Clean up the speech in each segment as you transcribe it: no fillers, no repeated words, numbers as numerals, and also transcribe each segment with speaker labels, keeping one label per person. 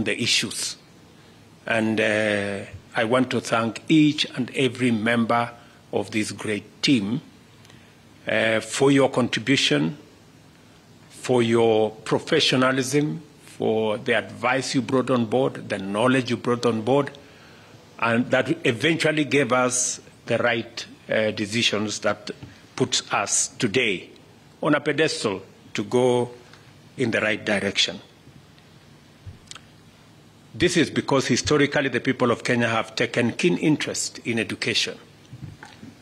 Speaker 1: on the issues. And I want to thank each and every member of this great team for your contribution, for your professionalism, for the advice you brought on board, the knowledge you brought on board, and that eventually gave us the right decisions that puts us today on a pedestal to go in the right direction. This is because historically the people of Kenya have taken keen interest in education,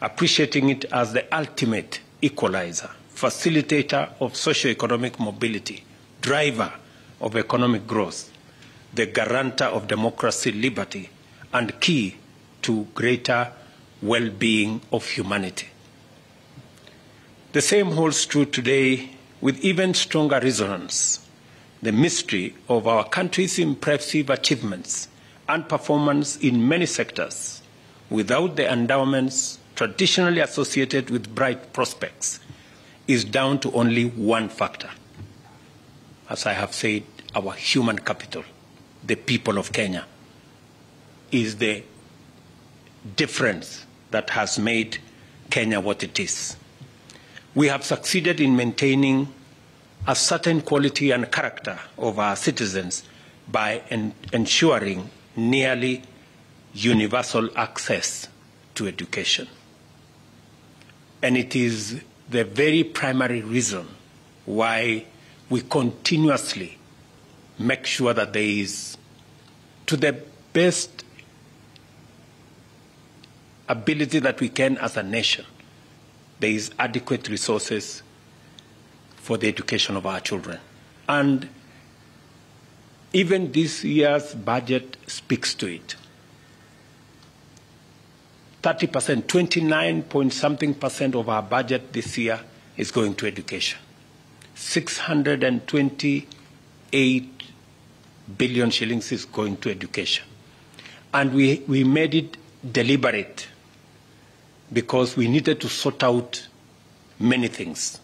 Speaker 1: appreciating it as the ultimate equalizer, facilitator of socio-economic mobility, driver of economic growth, the guarantor of democracy, liberty, and key to greater well-being of humanity. The same holds true today with even stronger resonance. The mystery of our country's impressive achievements and performance in many sectors without the endowments traditionally associated with bright prospects is down to only one factor. As I have said, our human capital, the people of Kenya, is the difference that has made Kenya what it is. We have succeeded in maintaining a certain quality and character of our citizens by ensuring nearly universal access to education. And it is the very primary reason why we continuously make sure that there is, to the best ability that we can as a nation, there is adequate resources for the education of our children. And even this year's budget speaks to it. 30%, 29-point-something% of our budget this year is going to education. 628 billion shillings is going to education. And we made it deliberate because we needed to sort out many things.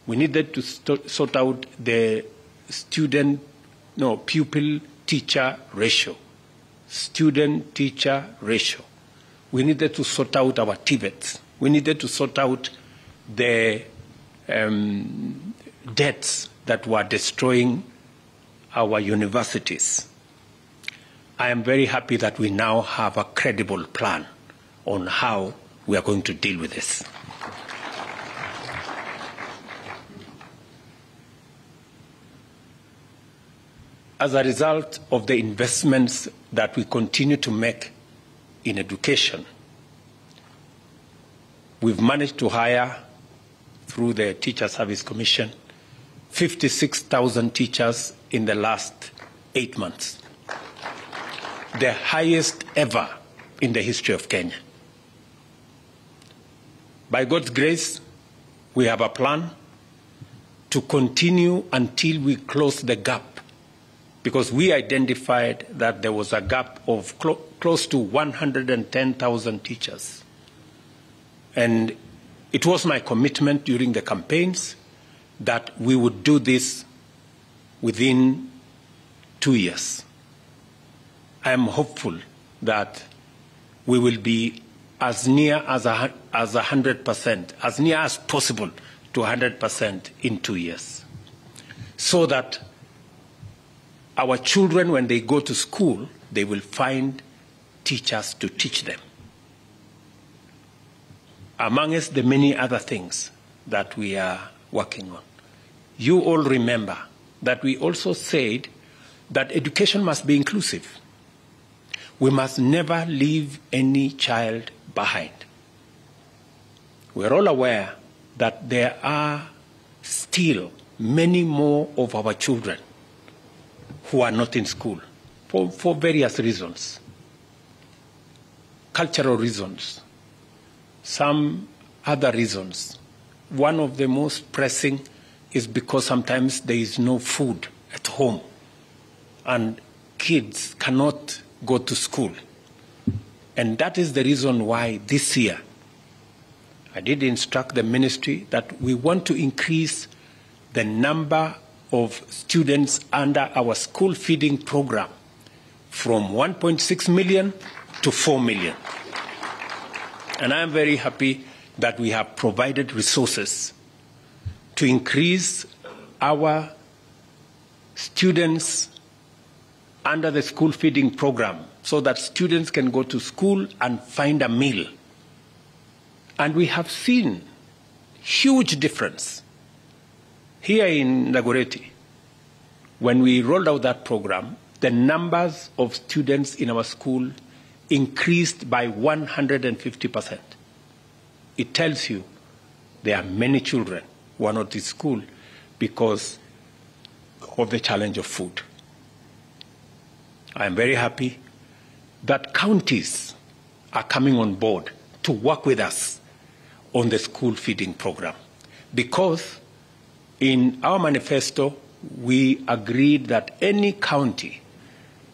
Speaker 1: We needed to sort out the pupil-teacher ratio, student-teacher ratio. We needed to sort out our TVETs. We needed to sort out the debts that were destroying our universities. I am very happy that we now have a credible plan on how we are going to deal with this. As a result of the investments that we continue to make in education, we've managed to hire, through the Teacher Service Commission, 56,000 teachers in the last 8 months, the highest ever in the history of Kenya. By God's grace, we have a plan to continue until we close the gap, because we identified that there was a gap of close to 110,000 teachers. And it was my commitment during the campaigns that we would do this within 2 years. I am hopeful that we will be as near as 100%, as near as possible to 100% in 2 years, so that our children, when they go to school, they will find teachers to teach them. Amongst the many other things that we are working on, you all remember that we also said that education must be inclusive. We must never leave any child behind. We're all aware that there are still many more of our children who are not in school for various reasons, cultural reasons, some other reasons. One of the most pressing is because sometimes there is no food at home and kids cannot go to school. And that is the reason why this year I did instruct the ministry that we want to increase the number of students under our school feeding program from 1.6 million to 4 million. And I am very happy that we have provided resources to increase our students under the school feeding program so that students can go to school and find a meal. And we have seen huge difference. Here in Nagoreti, when we rolled out that program, the numbers of students in our school increased by 150%. It tells you there are many children who are not in school because of the challenge of food. I am very happy that counties are coming on board to work with us on the school feeding program, because in our manifesto, we agreed that any county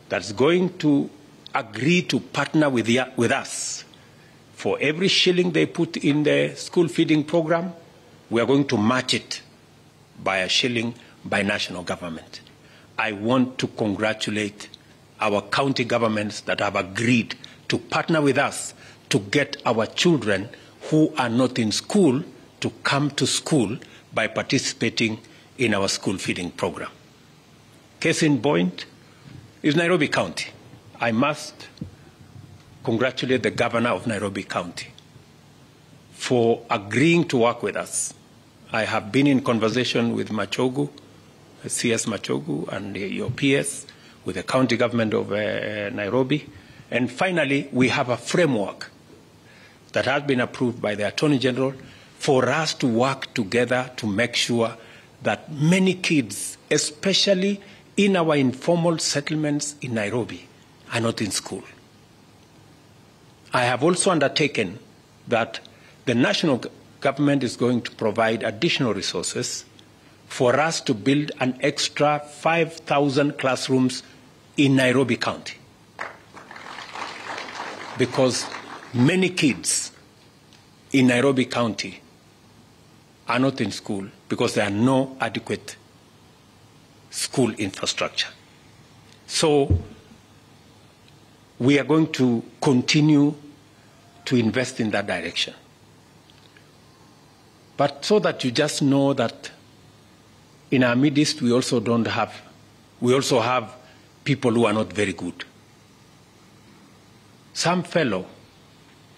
Speaker 1: that's going to agree to partner with us for every shilling they put in the school feeding program, we are going to match it by a shilling by national government. I want to congratulate our county governments that have agreed to partner with us to get our children who are not in school to come to school by participating in our school feeding program. Case in point is Nairobi County. I must congratulate the governor of Nairobi County for agreeing to work with us. I have been in conversation with Machogu, CS Machogu, and your PS, with the county government of Nairobi. And finally, we have a framework that has been approved by the Attorney General for us to work together to make sure that many kids, especially in our informal settlements in Nairobi, are not in school. I have also undertaken that the national government is going to provide additional resources for us to build an extra 5,000 classrooms in Nairobi County, because many kids in Nairobi County are not in school because there are no adequate school infrastructure. So we are going to continue to invest in that direction. But so that you just know that in our midst we also have people who are not very good. Some fellow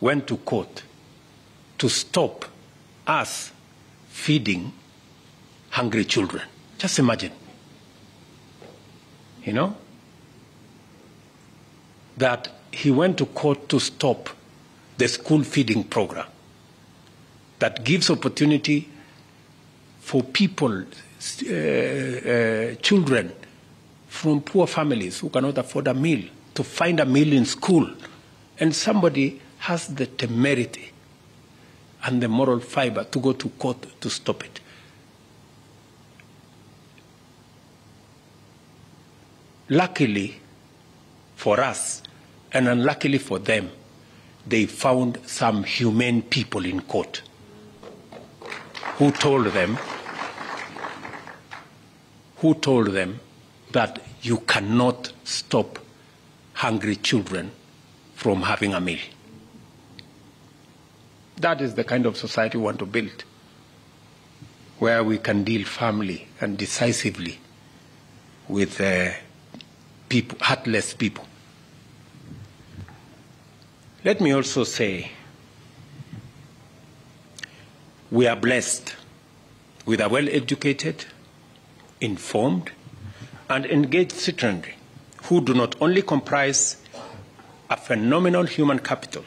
Speaker 1: went to court to stop us feeding hungry children. Just imagine, that he went to court to stop the school feeding program that gives opportunity for people, children from poor families who cannot afford a meal, to find a meal in school. And somebody has the temerity and the moral fiber to go to court to stop it. Luckily for us, and unluckily for them, they found some humane people in court who told them that you cannot stop hungry children from having a meal. That is the kind of society we want to build, where we can deal firmly and decisively with people, heartless people. Let me also say, we are blessed with a well-educated, informed, and engaged citizenry who do not only comprise a phenomenal human capital,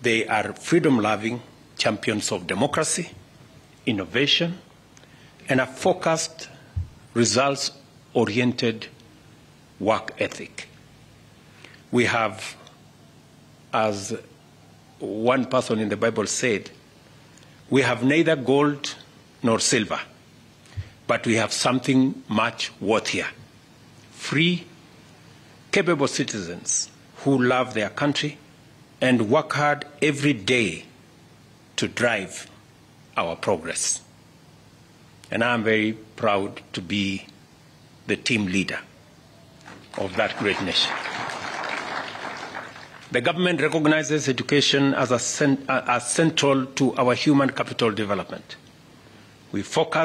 Speaker 1: they are freedom-loving champions of democracy, innovation, and a focused, results-oriented work ethic. We have, as one person in the Bible said, we have neither gold nor silver, but we have something much worthier: free, capable citizens who love their country and work hard every day to drive our progress. And I am very proud to be the team leader of that great nation. The government recognizes education as central to our human capital development. We focus